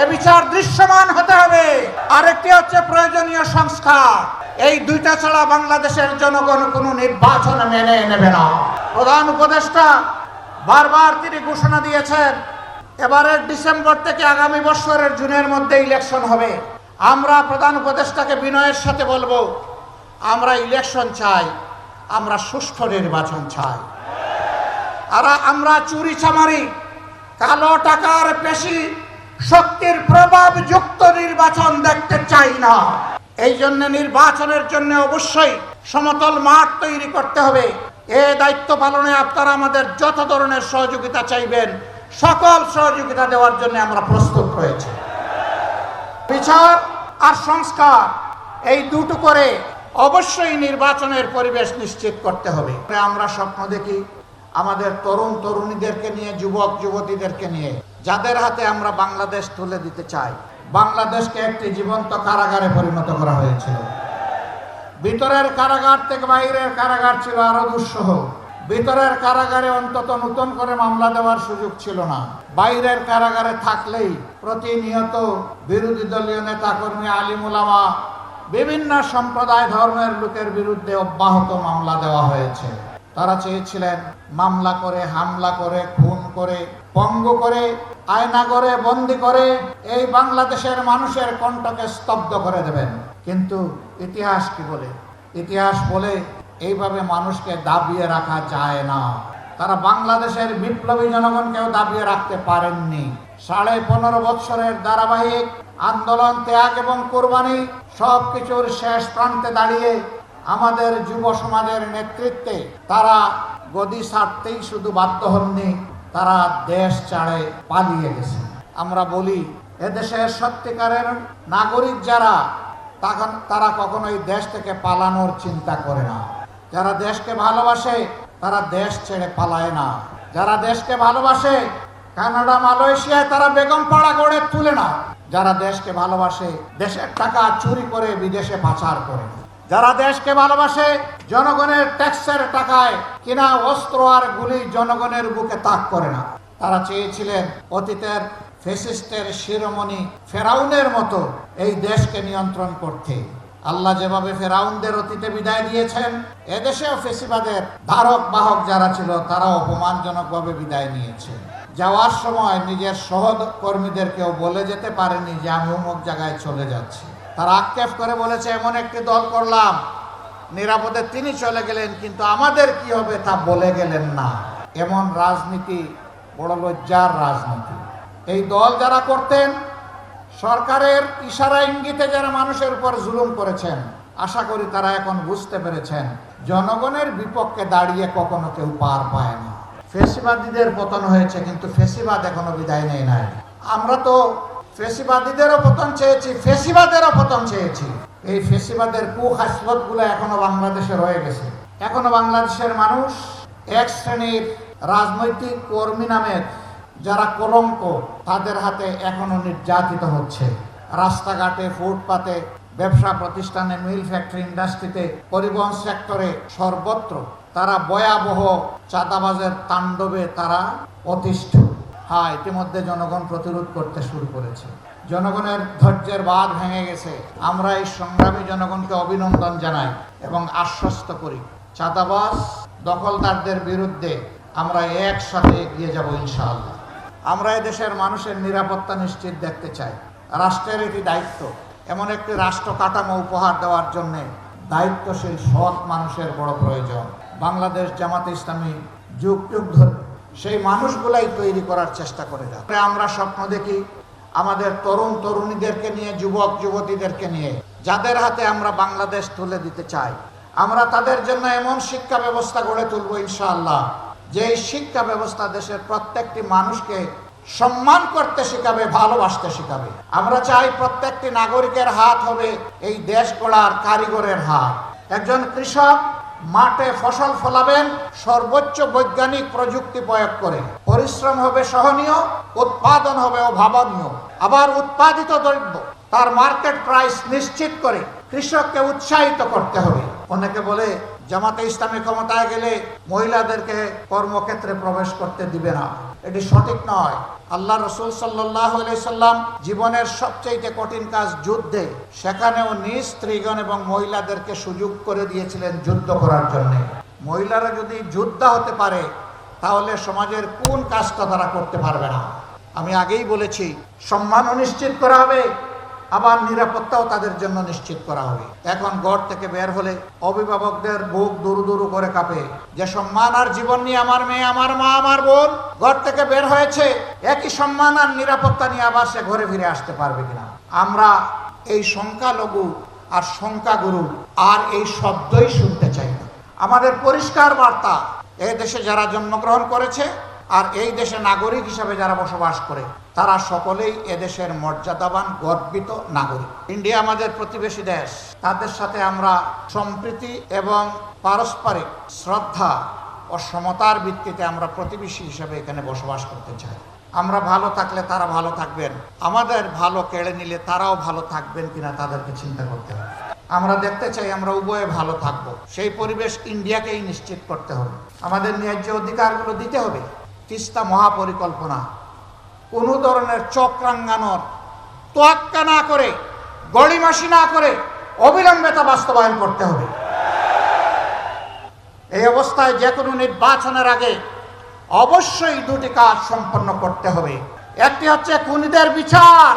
এ বিচার দৃশ্যমান হতে হবে। আরেকটি হচ্ছে প্রয়োজনীয় সংস্কার। এই দুইটা ছাড়া বাংলাদেশের জনগণ কোনো নির্বাচন মেনে নেবে না। প্রধান উপদেষ্টা বারবার তিনি ঘোষণা দিয়েছেন এবারের ডিসেম্বর থেকে আগামী বছরের জুনের মধ্যে ইলেকশন হবে। আমরা প্রধান উপদেষ্টাকে বিনয়ের সাথে বলবো, আমরা ইলেকশন চাই, আমরা সুষ্ঠু নির্বাচন চাই। আর আমরা চুরি চামারি, কালো টাকার পেশি শক্তির প্রভাবযুক্ত নির্বাচন দেখতে চাই না। এই জন্য নির্বাচনের জন্য অবশ্যই সমতল মাঠ তৈরি করতে হবে। এই দায়িত্ব পালনে আপনারা আমাদের যত ধরনের সহযোগিতা চাইবেন, সকল সহযোগিতা দেওয়ার জন্য আমরা প্রস্তুত রয়েছি। বিচার আর সংস্কার এই দুটো করে অবশ্যই নির্বাচনের পরিবেশ নিশ্চিত করতে হবে। আমরা স্বপ্ন দেখি আমাদের তরুণ তরুণীদেরকে নিয়ে, যুবক যুবতীদেরকে নিয়ে, যাদের হাতে আমরা বাংলাদেশ তুলে দিতে চাই। বাংলাদেশকে একটি জীবন্ত কারাগারে পরিণত করা হয়েছিল। ভিতরের কারাগার থেকে বাইরের কারাগার ছিল আরো দুঃসহ। ভিতরের কারাগারে অন্তত নতুন করে মামলা দেওয়ার সুযোগ ছিল না। বাইরের কারাগারে থাকলেই প্রতিনিয়ত বিরোধী দলীয় নেতা কর্মী, আলিম উলামা, বিভিন্ন সম্প্রদায় ধর্মের লোকের বিরুদ্ধে অব্যাহত মামলা দেওয়া হয়েছে। তারা চেয়েছিলেন মামলা করে, হামলা করে, খুন করে, পঙ্গু করে, আয়না করে, বন্দি করে এই বাংলাদেশের মানুষের কণ্ঠকে স্তব্ধ করে দেবেন। কিন্তু ইতিহাস কি বলে? ইতিহাস বলে এইভাবে মানুষকে দাবিয়ে রাখা যায় না। তারা বাংলাদেশের বিপ্লবী জনগণকেও দাবিয়ে রাখতে পারেননি। 15.5 বছরের ধারাবাহিক আন্দোলন, ত্যাগ এবং কোরবানি সবকিছুর শেষ প্রান্তে দাঁড়িয়ে আমাদের যুব সমাজের নেতৃত্বে তারা গদি ছাড়তেই শুধু বাধ্য হননি, তারা দেশ ছাড়ে পালিয়ে গেছে। আমরা বলি এদেশের সত্যিকারের নাগরিক যারা, তারা কখনোই দেশ থেকে পালানোর চিন্তা করে না। যারা দেশকে ভালোবাসে তারা দেশ ছেড়ে পালায় না। যারা দেশকে ভালোবাসে কানাডা, মালয়েশিয়ায় তারা বেগম পাড়া গড়ে তুলে না। যারা দেশকে ভালোবাসে দেশের টাকা চুরি করে বিদেশে পাচার করে। যারা দেশকে ভালোবাসে জনগণের ট্যাক্সের টাকায় কিনা অস্ত্র আর গুলি জনগণের বুকে তাক করে না। তারা চেয়েছিলেন অতীতের ফ্যাসিস্টের শিরোমণি ফেরাউনের মতো এই দেশকে নিয়ন্ত্রণ করতে। আল্লাহ যেভাবে ফেরাউনদের অতীতে বিদায় দিয়েছেন, এদেশেও ফেসিবাদের ধারক বাহক যারা ছিল তারা অপমানজনকভাবে বিদায় নিয়েছে। যাওয়ার সময় নিজের সহকর্মীদেরকেও বলে যেতে পারেনি যে আমি অমুক জায়গায় চলে যাচ্ছি। তারা আক্ষেপ করে বলেছে এমন একটি দল করলাম, নিরাপদে তিনি চলে গেলেন, কিন্তু আমাদের কি হবে তা বলে গেলেন না। এমন রাজনীতি বড় লজ্জার রাজনীতি। এই দল যারা করতেন, সরকারের ইশারা ইঙ্গিতে যারা মানুষের উপর জুলুম করেছেন, আশা করি তারা এখন বুঝতে পেরেছেন জনগণের বিপক্ষে দাঁড়িয়ে কখনো কেউ পার পায় না। ফেসিবাদীদের পতন হয়েছে, কিন্তু ফেসিবাদ এখনো বিদায় নেয় নাই। আমরা তো ফেসিবাদীদেরও পতন চেয়েছি, ফেসিবাদেরও পতন চেয়েছি। এই ফেসিবাদের কুহাসলত গুলো এখনো বাংলাদেশে রয়ে গেছে। এখনো বাংলাদেশের মানুষ এক শ্রেণীর রাজনৈতিক কর্মী নামের যারা কলঙ্ক, তাদের হাতে এখনো নির্যাতিত হচ্ছে। রাস্তাঘাটে, ফুটপাতে, ব্যবসা প্রতিষ্ঠানে, মিল ফ্যাক্টরি, ইন্ডাস্ট্রিতে, পরিবহন সেক্টরে, সর্বত্র তারা ভয়াবহ চাঁদাবাজের তাণ্ডবে তারা অতিষ্ঠ। হ্যাঁ, ইতিমধ্যে জনগণ প্রতিরোধ করতে শুরু করেছে। জনগণের ধৈর্যের বাঁধ ভেঙে গেছে। আমরা এই সংগ্রামী জনগণকে অভিনন্দন জানাই এবং আশ্বস্ত করি চাঁদাবাজ দখলদারদের বিরুদ্ধে আমরা একসাথে এগিয়ে যাব ইনশাআল্লাহ। আমরা এদেশের মানুষের নিরাপত্তা নিশ্চিত দেখতে চাই। রাষ্ট্রের এটি দায়িত্ব। এমন একটি রাষ্ট্র কাঠামো উপহার দেওয়ার জন্য দায়িত্বশীল সৎ মানুষের বড় প্রয়োজন। বাংলাদেশ জামাতে ইসলামী যুগ যুগ ধরে সেই মানুষগুলাই তৈরি করার চেষ্টা করে যাচ্ছে। আমরা স্বপ্ন দেখি আমাদের তরুণ তরুণীদেরকে নিয়ে, যুবক যুবতীদেরকে নিয়ে, যাদের হাতে আমরা বাংলাদেশ তুলে দিতে চাই। আমরা তাদের জন্য এমন শিক্ষা ব্যবস্থা গড়ে তুলবো ইনশাআল্লাহ, যে এই শিক্ষা ব্যবস্থা দেশের প্রত্যেকটি মানুষকে সম্মান করতে শেখাবে, ভালোবাসতে শেখাবে। আমরা চাই প্রত্যেকটি নাগরিকের হাত হবে এই দেশ গড়ার কারিগরের হাত। একজন কৃষক মাঠে ফসল ফলাবেন সর্বোচ্চ বৈজ্ঞানিক প্রযুক্তি প্রয়োগ করে। পরিশ্রম হবে সহনীয়, উৎপাদন হবে অভাবনীয়। আবার উৎপাদিত দ্রব্য তার মার্কেট প্রাইস নিশ্চিত করে কৃষককে উৎসাহিত করতে হবে। অনেকে বলে জামাতে ইসলামী ক্ষমতায় গেলে মহিলাদেরকে কর্মক্ষেত্রে প্রবেশ করতে দিবে না, এটি সঠিক নয়। আল্লাহ রসুল সাল্লাল্লাহু আলাইহি সাল্লাম জীবনের সবচেয়ে কঠিন কাজ যুদ্ধে, সেখানেও নিজ স্ত্রীগণ এবং মহিলাদেরকে সুযোগ করে দিয়েছিলেন যুদ্ধ করার জন্য। মহিলারা যদি যোদ্ধা হতে পারে তাহলে সমাজের কোন কাজটা তারা করতে পারবে না? আমি আগেই বলেছি, সম্মানও নিশ্চিত করা হবে, আবার নিরাপত্তাও তাদের জন্য নিশ্চিত করা হবে। এখন ঘর থেকে বের হলে অভিভাবকদের বুক দুরু দুরু করে কাঁপে যে সম্মান আর জীবন নিয়ে আমার মেয়ে, আমার মা, আমার বোন ঘর থেকে বের হয়েছে, একই সম্মান আর নিরাপত্তা নিয়ে আবার সে ঘরে ফিরে আসতে পারবে কিনা। আমরা এই সংখ্যালঘু আর সংখ্যাগুরু আর এই শব্দই শুনতে চাই না। আমাদের পরিষ্কার বার্তা, এই দেশে যারা জন্মগ্রহণ করেছে আর এই দেশে নাগরিক হিসাবে যারা বসবাস করে, তারা সকলেই এদেশের মর্যাদাবান গর্বিত নাগরিক। ইন্ডিয়া আমাদের প্রতিবেশী দেশ, তাদের সাথে আমরা সম্প্রীতি এবং পারস্পরিক শ্রদ্ধা ও সমতার ভিত্তিতে আমরা প্রতিবেশী হিসাবে এখানে বসবাস করতে চাই। আমরা ভালো থাকলে তারা ভালো থাকবেন, আমাদের ভালো কেড়ে নিলে তারাও ভালো থাকবেন কিনা তাদেরকে চিন্তা করতে হবে। আমরা দেখতে চাই আমরা উভয়ে ভালো থাকব, সেই পরিবেশ ইন্ডিয়াকেই নিশ্চিত করতে হবে। আমাদের ন্যায্য অধিকারগুলো দিতে হবে। তিস্তা মহাপরিকল্পনা কোনো ধরনের চক্রাঙ্গানোর তোয়াক্কা না করে, গড়িমাসি না করে অবিলম্বে তা বাস্তবায়ন করতে হবে। এই অবস্থায় যে কোনো নির্বাচনের আগে অবশ্যই দুটি কাজ সম্পন্ন করতে হবে। একটি হচ্ছে খুনিদের বিচার,